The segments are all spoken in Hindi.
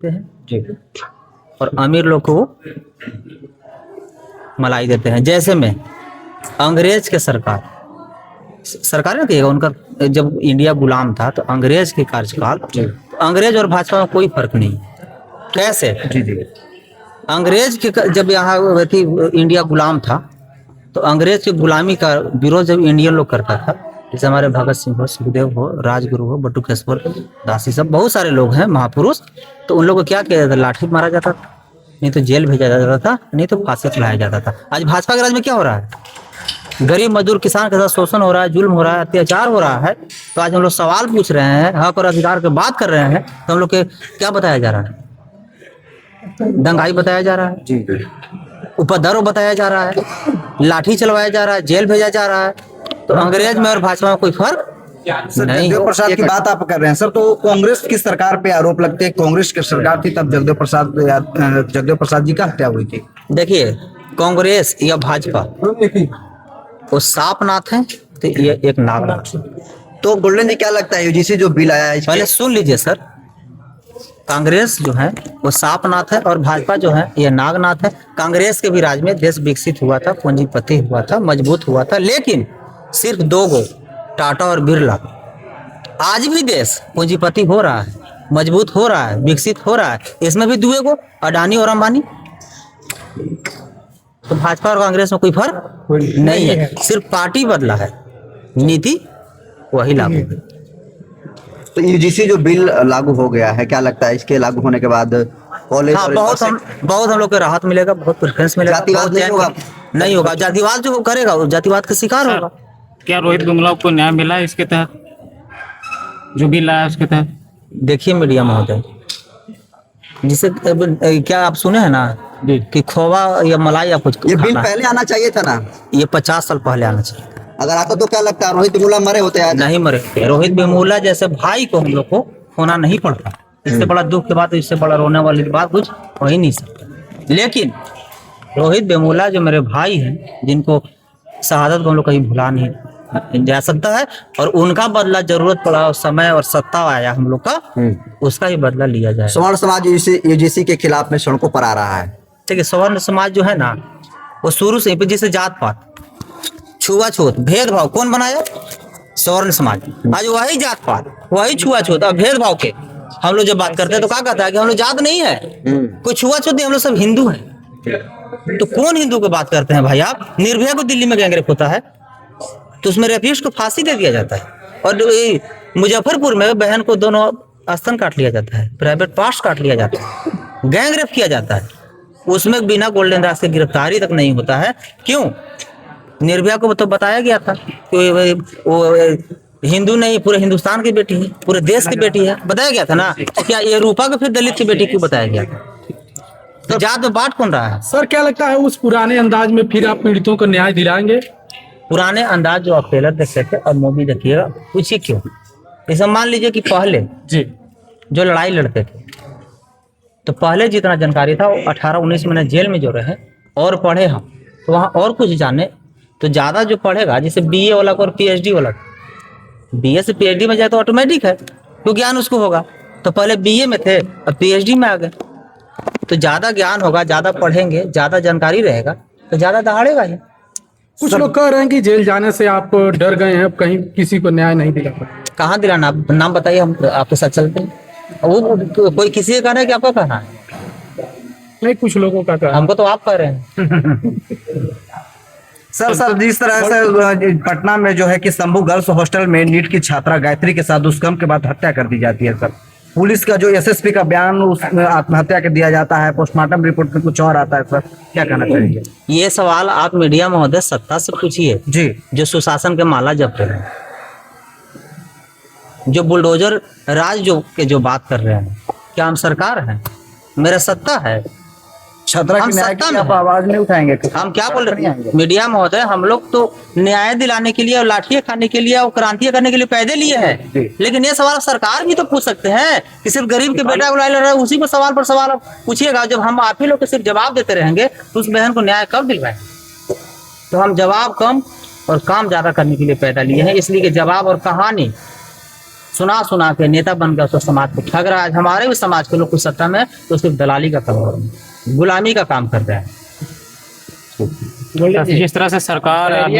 देते हैं जी और अमीर लोग को मलाई देते हैं। जैसे में अंग्रेज के सरकार ने कहिएगा, उनका जब इंडिया गुलाम था तो अंग्रेज के कार्यकाल, जी अंग्रेज और भाजपा में कोई फर्क नहीं। कैसे? जी जी अंग्रेज के जब यहाँ थी इंडिया गुलाम था तो अंग्रेज की गुलामी का विरोध जब इंडियन लोग करता था, जैसे हमारे भगत सिंह हो, सुखदेव हो, राजगुरु हो, बटुकेश्वर दासी, सब बहुत सारे लोग हैं महापुरुष, तो उन लोगों को क्या किया जाता था? लाठी मारा जाता था, नहीं तो जेल भेजा जाता था, नहीं तो फांसी चढ़ाया जाता था। आज भाजपा के राज में क्या हो रहा है? गरीब मजदूर किसान के साथ शोषण हो रहा है, जुल्म हो रहा है, अत्याचार हो रहा है। तो आज हम लोग सवाल पूछ रहे हैं, हक और अधिकार की बात कर रहे हैं, तो हम लोग के क्या बताया जा रहा है? दंगाई बताया जा रहा है, जी उपद्रव बताया जा रहा है, लाठी चलवाया जा रहा है, जेल भेजा जा रहा है। तो अंग्रेज में और भाजपा में कोई फर्क सर, नहीं। जगदेव प्रसाद की बात आप कर रहे हैं सर, तो कांग्रेस की सरकार पे आरोप लगते हैं, कांग्रेस की सरकार थी तब जगदेव प्रसाद जी का हत्या हुई थी। देखिए, कांग्रेस या भाजपा वो सांप नाथ है, तो ये एक नागनाथ। तो गोल्डन जी क्या लगता है यूजीसी जो बिल आया है पहले सुन लीजिए सर, कांग्रेस जो है वो सांपनाथ है और भाजपा जो है ये नागनाथ है। कांग्रेस के भी राज में देश विकसित हुआ था, पूंजीपति हुआ था, मजबूत हुआ था, लेकिन सिर्फ दो गो, टाटा और बिरला। आज भी देश पूंजीपति हो रहा है, मजबूत हो रहा है, विकसित हो रहा है, इसमें भी दुए गो, अडानी और अंबानी। तो भाजपा और कांग्रेस में कोई फर्क नहीं है, सिर्फ पार्टी बदला है, नीति वही लागू है। तो यूजीसी जो बिल लागू हो गया है, क्या लगता है इसके लागू होने के बाद कॉलेज? हाँ, बहुत हम लोग को राहत मिलेगा, बहुत प्रेफरेंस मिलेगा। जातिवाद नहीं होगा? नहीं होगा, जातिवाद जो करेगा वो जातिवाद का शिकार होगा। क्या रोहित वेमुला को न्याय मिला है इसके तहत, जो बिल आया उसके तहत? देखिए मीडिया महोदय, जिसे क्या आप सुने हैं ना कि खोवा या मलाई या कुछ ये बिल खाना है। पहले आना चाहिए था ना, ये 50 साल पहले आना चाहिए। अगर आता तो क्या लगता है रोहित वेमुला मरे होते आज? नहीं मरे, रोहित वेमुला जैसे भाई को हम लोग को होना नहीं पड़ता। इससे बड़ा दुख के बाद, इससे बड़ा रोने वाली बात कुछ हो ही नहीं सकता। लेकिन रोहित वेमुला जो मेरे भाई हैं, जिनको शहादत को हम लोग कहीं भुला नहीं जा सकता है, और उनका बदला जरूरत पड़ा, समय और सत्ता आया हम लोग का, उसका ही बदला लिया जाए। सवर्ण समाज यूजीसी के खिलाफ में सड़कों पर आ रहा है। ठीक है, सवर्ण समाज जो है ना, वो शुरू से जैसे जात पात, छुआछूत, भेदभाव कौन बनाया? सवर्ण समाज। आज वही जात पात, वही छुआछूत और भेदभाव के हम लोग जब बात करते हैं तो क्या कहता है कि हम लोग जात नहीं है, कोई छुआछूत नहीं, हम लोग सब हिंदू हैं। तो कौन हिंदू की बात करते हैं भाई आप? निर्भया को दिल्ली में गैंगरेप होता है तो उसमें रेपिस्ट को फांसी दे दिया जाता है, और मुजफ्फरपुर में बहन को दोनों स्तन काट लिया जाता है, प्राइवेट पार्ट्स काट लिया जाता है, गैंगरेप किया जाता है, उसमें बिना गोल्डन दास की गिरफ्तारी तक नहीं होता है। क्यों? निर्भया को तो बताया गया था कि वो हिंदू नहीं, पूरे हिंदुस्तान की बेटी है, पूरे देश की बेटी है, बताया गया था ना। तो क्या ये रूपा को फिर दलित की बेटी क्यों बताया गया था? तो जात में बांट कौन रहा है? सर क्या लगता है उस पुराने अंदाज में फिर आप पीड़ितों को न्याय दिलाएंगे? पुराने अंदाज जो आप टेलर देखते थे और मूवी देखिएगा, पूछिए क्यों। जैसे मान लीजिए कि पहले जी जो लड़ाई लड़ते थे, तो पहले जितना जानकारी था वो 18-19 महीने जेल में जो रहे और पढ़े हम, तो वहाँ और कुछ जाने। तो ज़्यादा जो पढ़ेगा, जैसे बीए वाला को और पीएचडी वाला, बीए से पीएचडी में जाए तो ऑटोमेटिक है, तो ज्ञान उसको होगा। तो पहले बीए में थे और पीएचडी में आ गए, तो ज़्यादा ज्ञान होगा, ज़्यादा पढ़ेंगे, ज़्यादा जानकारी रहेगा, तो ज़्यादा दहाड़ेगा ही। कुछ लोग कह रहे हैं कि जेल जाने से आप डर गए हैं, कहीं किसी को न्याय नहीं दिला पाए। कहाँ दिलाना? आप नाम बताइए, हम आपके साथ चलते हैं। वो कोई किसी का कहना है कि आपका कहना है? नहीं, कुछ लोगों का कहना। हमको तो आप कह रहे हैं। सर जिस तरह से पटना में जो है कि शंभू गर्ल्स हॉस्टल में नीट की छात्रा गायत्री के साथ दुष्कर्म के बाद हत्या कर दी जाती है, सर पुलिस का जो एसएसपी का बयान उसमें आत्महत्या के दिया जाता है, पोस्टमार्टम रिपोर्ट में कुछ और आता है, सर क्या कहना चाहिए? ये सवाल आप मीडिया महोदय सत्ता से पूछिए जी, जो सुशासन के माला जप रहे हैं, जो बुलडोजर राज जो बात कर रहे हैं। क्या हम सरकार हैं? मेरा सत्ता है, छात्रा हम की न्याय सत्ता के में लिए आप आवाज नहीं उठाएंगे? हम क्या बोल रहे हैं मीडिया महोदय? हम लोग तो न्याय दिलाने के लिए और लाठियां खाने के लिए और क्रांतियां करने के लिए पैदे लिए हैं, लेकिन ये सवाल सरकार भी तो पूछ सकते हैं कि सिर्फ गरीब के बेटा बुलाए रहा है, उसी को सवाल पर सवाल पूछिएगा। जब हम आप ही लोग के सिर्फ जवाब देते रहेंगे तो उस बहन को न्याय कब दिलवाएंगे? तो हम जवाब कम और काम ज्यादा करने के लिए पैदा लिए हैं, इसलिए कि जवाब और कहानी सुना सुना के नेता बन गया, तो समाज को ठग रहा है। आज हमारे भी समाज के लोग कुछ सत्ता में तो सिर्फ दलाली का काम कर रहे हैं, गुलामी का काम कर रहे हैं। जिस तरह से सरकार अभी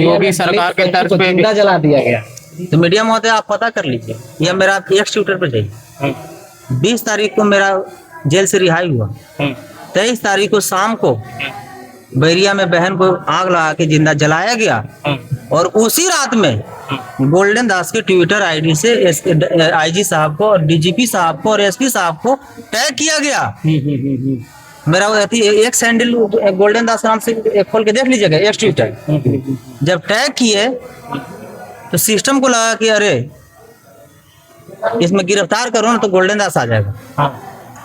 योगी सरकार के तर्ज पे जिंदा जला दिया गया। तो मीडिया महोदय आप पता कर लीजिए, या मेरा एक ट्विटर पर जाइए। 20 तारीख को मेरा जेल से रिहाई हुआ, 23 तारीख को शाम को बैरिया में बहन को आग लगा के जिंदा जलाया गया, और उसी रात में गोल्डन दास के ट्विटर आईडी से आईजी साहब को और डीजीपी साहब को और एसपी साहब को टैग किया गया। मेरा वो एक सैंडल गोल्डन दास नाम से एक खोल के देख लीजिएगा, एक ट्विटर। जब टैग किए तो सिस्टम को लगा कि अरे इसमें गिरफ्तार करो ना तो गोल्डन दास आ जाएगा।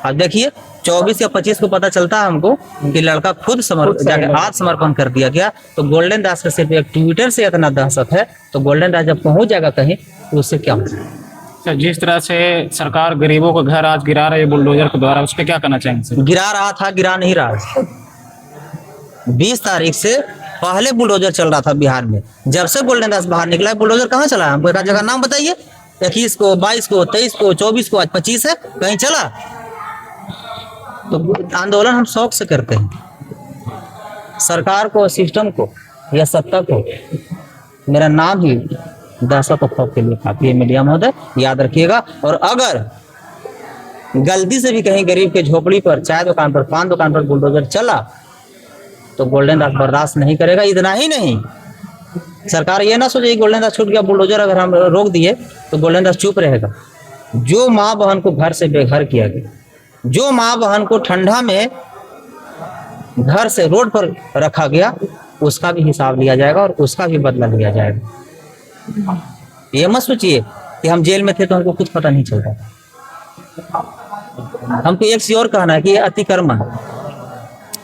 अब देखिए 24 या 25 को पता चलता है हमको कि लड़का खुद जाके आत्मसमर्पण कर दिया गया। तो गोल्डन दास का सिर्फ एक ट्विटर से इतना दहशत है, तो गोल्डन दास जब पहुंच जाएगा कहीं तो उससे क्या होगा। तो जिस तरह से सरकार गरीबों को घर आज गिरा रही है बुलडोजर के द्वारा, उस पर क्या करना चाहेंगे सर? गिरा रहा था, गिरा नहीं रहा। 20 तारीख से पहले बुलडोजर चल रहा था बिहार में। जब से गोल्डन दास बाहर निकला है, बुलडोजर कहाँ चला है? हमको एक जगह नाम बताइए। 21 को, 22 को, 23 को, 24 को, आज 25 है, कहीं चला? तो आंदोलन हम शौक से करते हैं। सरकार को, सिस्टम को या सत्ता को मेरा नाम ही दहशत और खौफ के लिए काफी है। मीडिया महोदय याद रखिएगा। और अगर गलती से भी कहीं गरीब के झोपड़ी पर, चाय दुकान पर, पान दुकान पर बुलडोजर चला तो गोल्डन दास बर्दाश्त नहीं करेगा। इतना ही नहीं, सरकार ये ना सोचे गोल्डन दास छूट गया, बुलडोजर अगर हम रोक दिए तो गोल्डन दास चुप रहेगा। जो माँ बहन को घर से बेघर किया गया, जो माँ बहन को ठंडा में घर से रोड पर रखा गया, उसका भी हिसाब लिया जाएगा और उसका भी बदला लिया जाएगा। ये मत सोचिए कि हम जेल में थे तो हमको कुछ पता नहीं चलता। हमको एक सी और कहना है कि ये अतिक्रमण,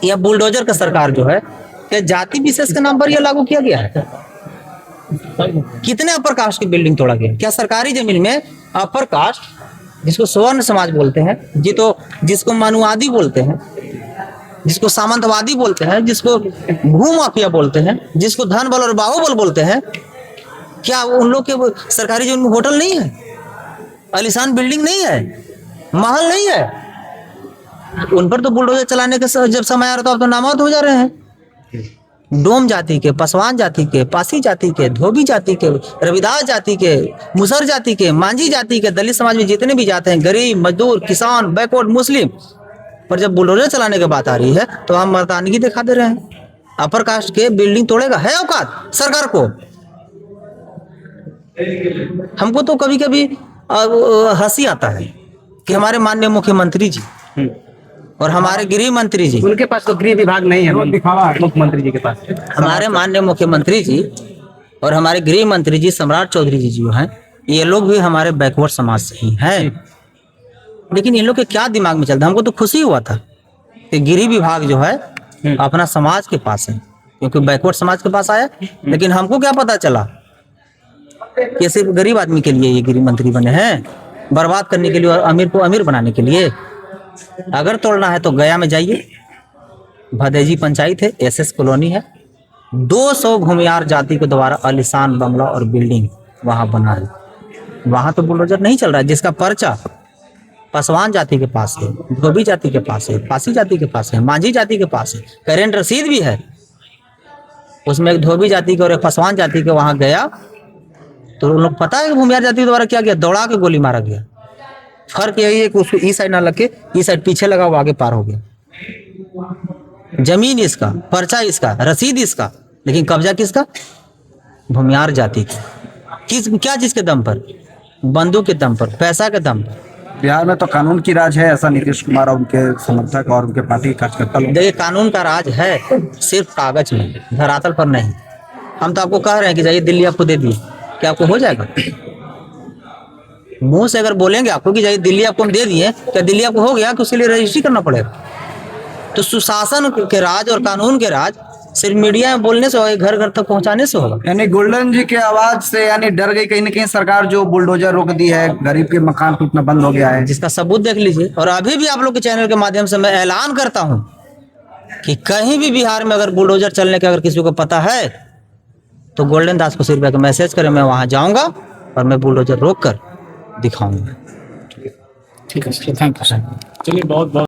यह बुलडोजर का सरकार जो है, क्या जाति विशेष के नाम पर यह लागू किया गया है? कितने अपर कास्ट की बिल्डिंग तोड़ा गया? क्या सरकारी जमीन में अपर कास्ट, जिसको स्वर्ण समाज बोलते हैं, जिसको मनुवादी बोलते हैं, जिसको सामंतवादी बोलते हैं, जिसको भू माफिया बोलते हैं, जिसको धन बल और बाहुबल बोलते हैं, क्या उन लोग के सरकारी जमीन में होटल नहीं है, आलीशान बिल्डिंग नहीं है, महल नहीं है? उन पर तो बुलडोजर चलाने के जब समय आ रहा था, अब तो नामौत हो जा रहे हैं। डोम जाति के, पासवान जाति के, पासी जाति के, धोबी जाति के, रविदास जाति के, मुसर जाति के, मांझी जाति के, दलित समाज में जितने भी जाते हैं, गरीब, मजदूर, किसान, बैकवर्ड, मुस्लिम, पर जब बुलडोजर चलाने की बात आ रही है तो हम मर्दानगी दिखा दे रहे हैं। अपर कास्ट के बिल्डिंग तोड़ेगा, है औकात सरकार को? हमको तो कभी कभी हंसी आता है कि हमारे माननीय मुख्यमंत्री जी और हमारे गृह मंत्री जी, उनके पास तो गृह विभाग नहीं है मुख्यमंत्री जी के पास। हमारे माननीय मुख्यमंत्री जी और हमारे गृह मंत्री जी सम्राट चौधरी जी जो हैं, ये लोग भी हमारे बैकवर्ड समाज से ही हैं। लेकिन इन लोग के क्या दिमाग में चलता है? हमको तो खुशी हुआ था कि गृह विभाग जो है अपना समाज के पास है, क्योंकि बैकवर्ड समाज के पास आया। लेकिन हमको क्या पता चला कि सिर्फ गरीब आदमी के लिए ये गृह मंत्री बने हैं, बर्बाद करने के लिए और अमीर को अमीर बनाने के लिए। अगर तोड़ना है तो गया में जाइए, भदेजी पंचायत है, एसएस कॉलोनी है, 200 भूमियार जाति के द्वारा आलीशान बंगला और बिल्डिंग वहां बना है। वहां तो बुलडोजर नहीं चल रहा है, जिसका पर्चा पासवान जाति के पास है, धोबी जाति के पास है, पासी जाति के पास है, मांझी जाति के पास है, करेंट रसीद भी है। उसमें एक धोबी जाति के और एक पासवान जाति के वहां गया तो उन लोग पता है कि भूमियार जाति के द्वारा क्या गया? दौड़ा के गोली मारा गया। फर्क यही है कि उसको ई साइड ना लग के ई साइड पीछे लगा, वो आगे पार हो गया। जमीन इसका, पर्चा इसका, रसीद इसका, लेकिन कब्जा किसका? भूमियार जाति की। क्या चीज के दम पर? बंदूक के दम पर, पैसा के दम पर। बिहार में तो कानून की राज है, ऐसा नीतीश कुमार और उनके समर्थक और उनके पार्टी के कार्यकर्ता लोग। देखिए, कानून का राज है सिर्फ कागज में, धरातल पर नहीं। हम तो आपको कह रहे हैं कि जाइए दिल्ली आपको दे दिए, क्या आपको हो जाएगा? मुंह से अगर बोलेंगे आपको कि जाइए दिल्ली आपको हम दे दिए, क्या दिल्ली आपको हो गया कि उसके लिए रजिस्ट्री करना पड़ेगा? तो सुशासन के राज और कानून के राज सिर्फ मीडिया में बोलने से और घर घर तक पहुंचाने से होगा। यानी गोल्डन जी के आवाज से यानी डर गई कहीं ना कहीं सरकार, जो बुलडोजर रोक दी है, गरीब के मकान टूटना बंद हो गया है, जिसका सबूत देख लीजिए। और अभी भी आप लोग के चैनल के माध्यम से मैं ऐलान करता हूं कि कहीं भी बिहार में अगर बुलडोजर चलने का अगर किसी को पता है तो गोल्डन दास को सिर्फ एक मैसेज करें, मैं वहां जाऊंगा और मैं बुलडोजर रोक कर दिखाऊंगा। ठीक है सर, थैंक यू सर। चलिए बहुत बहुत